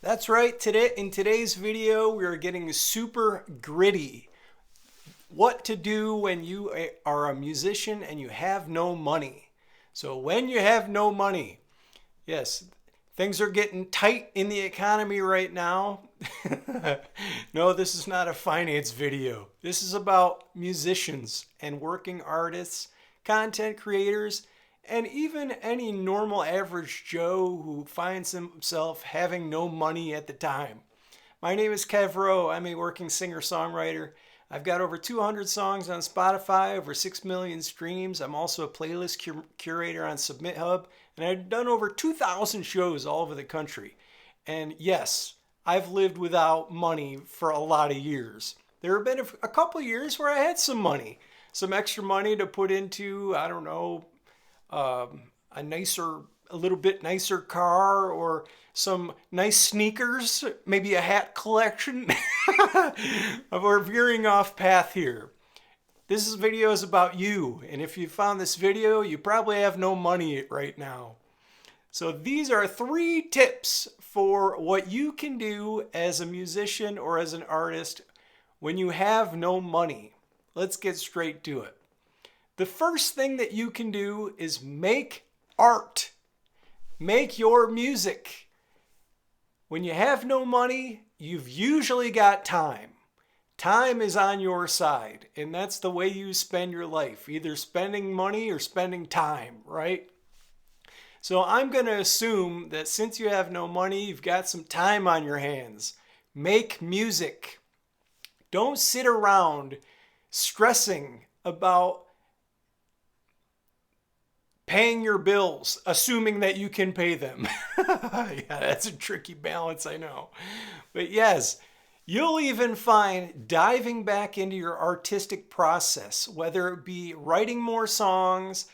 That's right. In today's video, we are getting super gritty. What to do when you are a musician and you have no money. So when you have no money, yes, things are getting tight in the economy right now. No, this is not a finance video. This is about musicians and working artists, content creators, and even any normal average Joe who finds himself having no money at the time. My name is Kev Rowe. I'm a working singer songwriter. I've got over 200 songs on Spotify, over 6 million streams. I'm also a playlist curator on Submit Hub, and I've done over 2,000 shows all over the country. And yes, I've lived without money for a lot of years. There have been a couple years where I had some money, some extra money to put into, I don't know, a nicer, a little bit nicer car or some nice sneakers, maybe a hat collection. We're veering off path here. This video is about you, and if you found this video, you probably have no money right now. So these are 3 tips for what you can do as a musician or as an artist when you have no money. Let's get straight to it. The first thing that you can do is make art. Make your music. When you have no money, you've usually got time. Time is on your side, and that's the way you spend your life, either spending money or spending time, right? So I'm going to assume that since you have no money, you've got some time on your hands. Make music. Don't sit around stressing about paying your bills, assuming that you can pay them. Yeah, that's a tricky balance, I know. But yes, you'll even find diving back into your artistic process, whether it be writing more songs,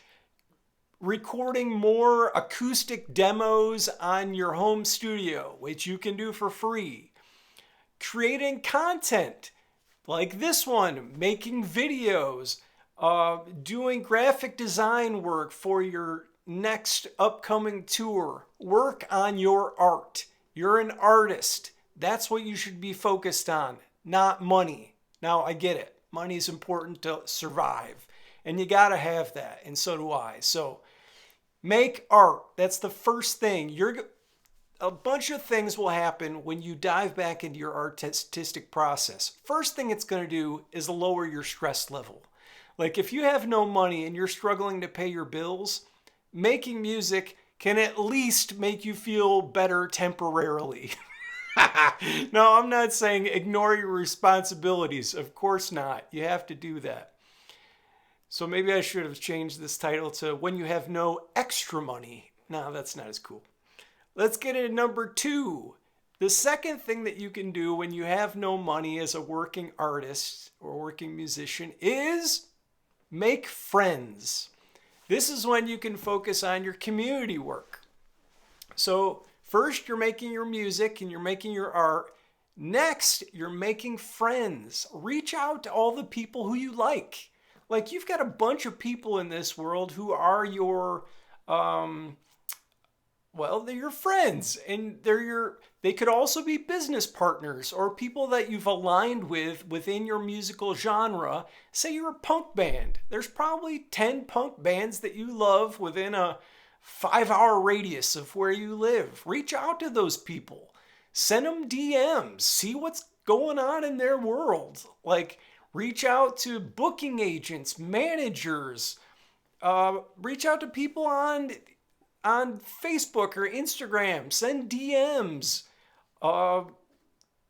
recording more acoustic demos on your home studio, which you can do for free, creating content like this one, making videos, doing graphic design work for your next upcoming tour. Work on your art. You're an artist. That's what you should be focused on, not money. Now, I get it. Money is important to survive, and you got to have that, and so do I. So, make art. That's the first thing. A bunch of things will happen when you dive back into your artistic process. First thing it's going to do is lower your stress level. Like if you have no money and you're struggling to pay your bills, making music can at least make you feel better temporarily. No, I'm not saying ignore your responsibilities. Of course not. You have to do that. So maybe I should have changed this title to When You Have No Extra Money. No, that's not as cool. Let's get into number 2. The second thing that you can do when you have no money as a working artist or working musician is make friends. This is when you can focus on your community work. So first you're making your music and you're making your art. Next, you're making friends. Reach out to all the people who you like. Like you've got a bunch of people in this world who are your they're your friends, and they could also be business partners or people that you've aligned with within your musical genre. Say you're a punk band. There's probably 10 punk bands that you love within a 5-hour radius of where you live. Reach out to those people. Send them DMs. See what's going on in their world. Like, reach out to booking agents, managers. Reach out to people on Facebook or Instagram. Send DMs.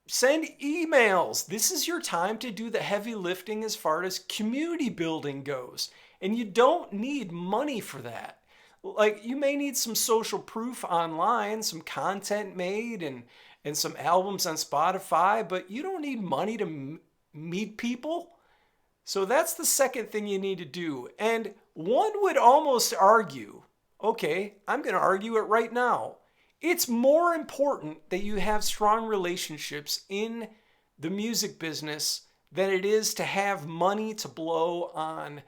Send emails. This is your time to do the heavy lifting as far as community building goes. And you don't need money for that. Like, you may need some social proof online, some content made, and some albums on Spotify, but you don't need money to meet people. So that's the second thing you need to do. And one would almost argue, okay, I'm going to argue it right now. It's more important that you have strong relationships in the music business than it is to have money to blow on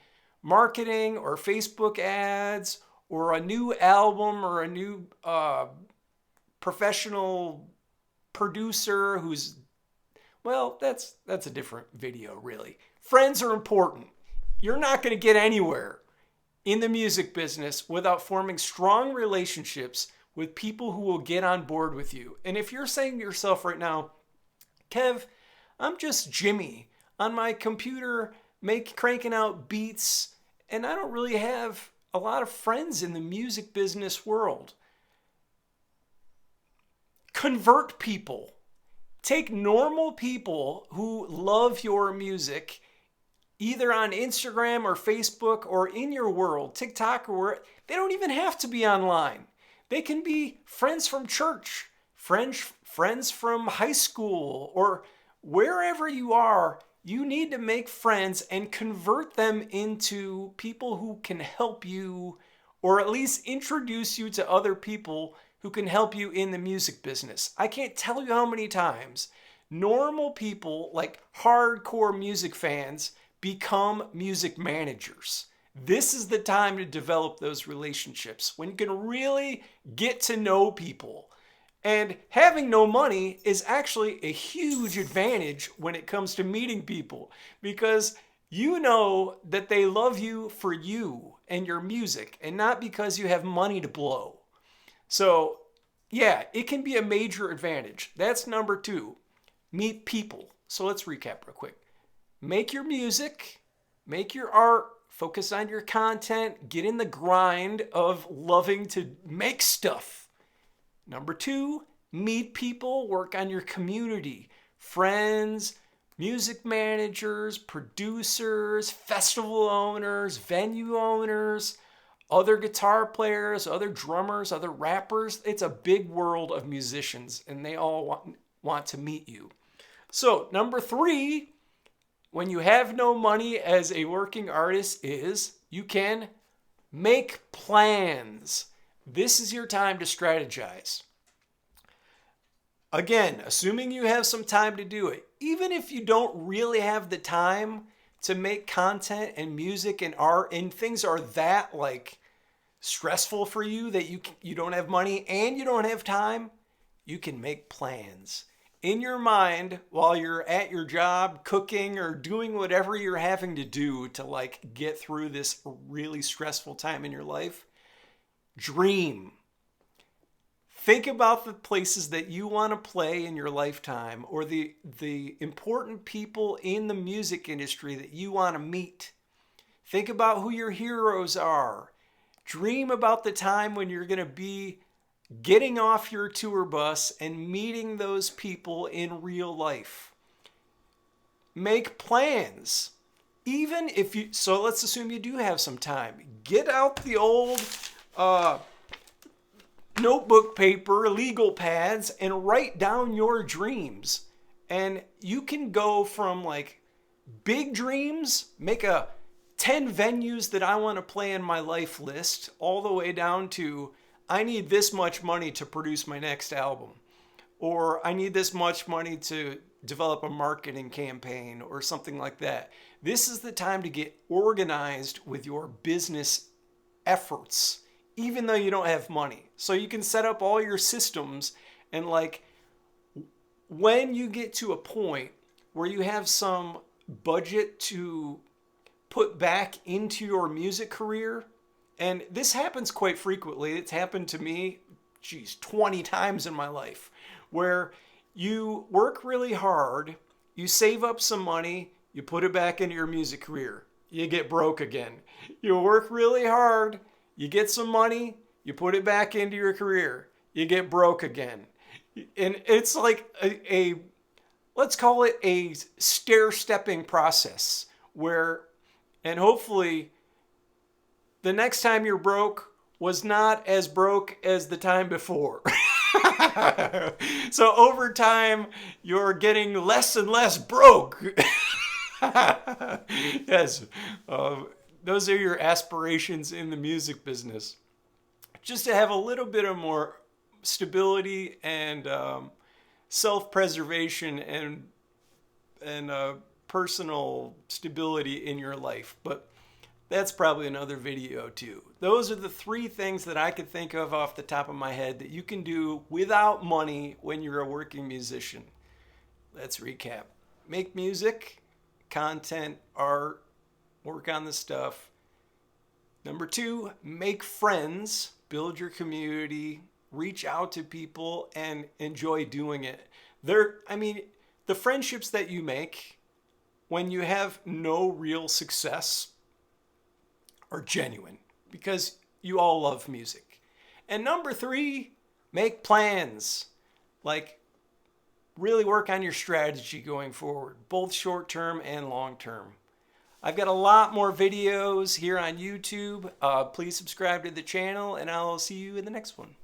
marketing or Facebook ads or a new album or a new professional producer who's, well, that's a different video, really. Friends are important. You're not going to get anywhere in the music business without forming strong relationships with people who will get on board with you. And if you're saying to yourself right now, Kev, I'm just Jimmy on my computer cranking out beats, and I don't really have a lot of friends in the music business world. Convert people. Take normal people who love your music, either on Instagram or Facebook or in your world, TikTok, or where they don't even have to be online. They can be friends from church, friends from high school, or wherever you are. You need to make friends and convert them into people who can help you, or at least introduce you to other people who can help you in the music business. I can't tell you how many times normal people, like hardcore music fans, become music managers. This is the time to develop those relationships when you can really get to know people. And having no money is actually a huge advantage when it comes to meeting people, because you know that they love you for you and your music and not because you have money to blow. So yeah, it can be a major advantage. That's number 2. Meet people. So let's recap real quick. Make your music, make your art, focus on your content, get in the grind of loving to make stuff. Number 2, meet people, work on your community, friends, music managers, producers, festival owners, venue owners, other guitar players, other drummers, other rappers. It's a big world of musicians, and they all want to meet you. So number 3, when you have no money as a working artist, is you can make plans. This is your time to strategize. Again, assuming you have some time to do it, even if you don't really have the time to make content and music and art, and things are that like stressful for you that you don't have money and you don't have time, you can make plans in your mind while you're at your job, cooking, or doing whatever you're having to do to like get through this really stressful time in your life. Dream. Think about the places that you want to play in your lifetime, or the important people in the music industry that you want to meet. Think about who your heroes are. Dream about the time when you're going to be getting off your tour bus and meeting those people in real life. Make plans. Even if you, so let's assume you do have some time. Get out the old notebook paper, legal pads, and write down your dreams. And you can go from like big dreams, make a 10 venues that I want to play in my life list, all the way down to I need this much money to produce my next album, or I need this much money to develop a marketing campaign or something like that. This is the time to get organized with your business efforts, even though you don't have money. So you can set up all your systems, and like when you get to a point where you have some budget to put back into your music career, and this happens quite frequently. It's happened to me, 20 times in my life, where you work really hard, you save up some money, you put it back into your music career, you get broke again. You work really hard, you get some money, you put it back into your career, you get broke again. And it's like a let's call it a stair-stepping process where, and hopefully the next time you're broke was not as broke as the time before. So over time, you're getting less and less broke. Yes, those are your aspirations in the music business. Just to have a little bit of more stability and self-preservation and personal stability in your life. But That's probably another video too. Those are the three things that I could think of off the top of my head that you can do without money when you're a working musician. Let's recap. Make music, content, art, work on the stuff. Number 2, make friends, build your community, reach out to people and enjoy doing it. The friendships that you make when you have no real success are genuine because you all love music. And number 3, make plans. Like, really work on your strategy going forward, both short term and long term. I've got a lot more videos here on YouTube. Please subscribe to the channel, and I'll see you in the next one.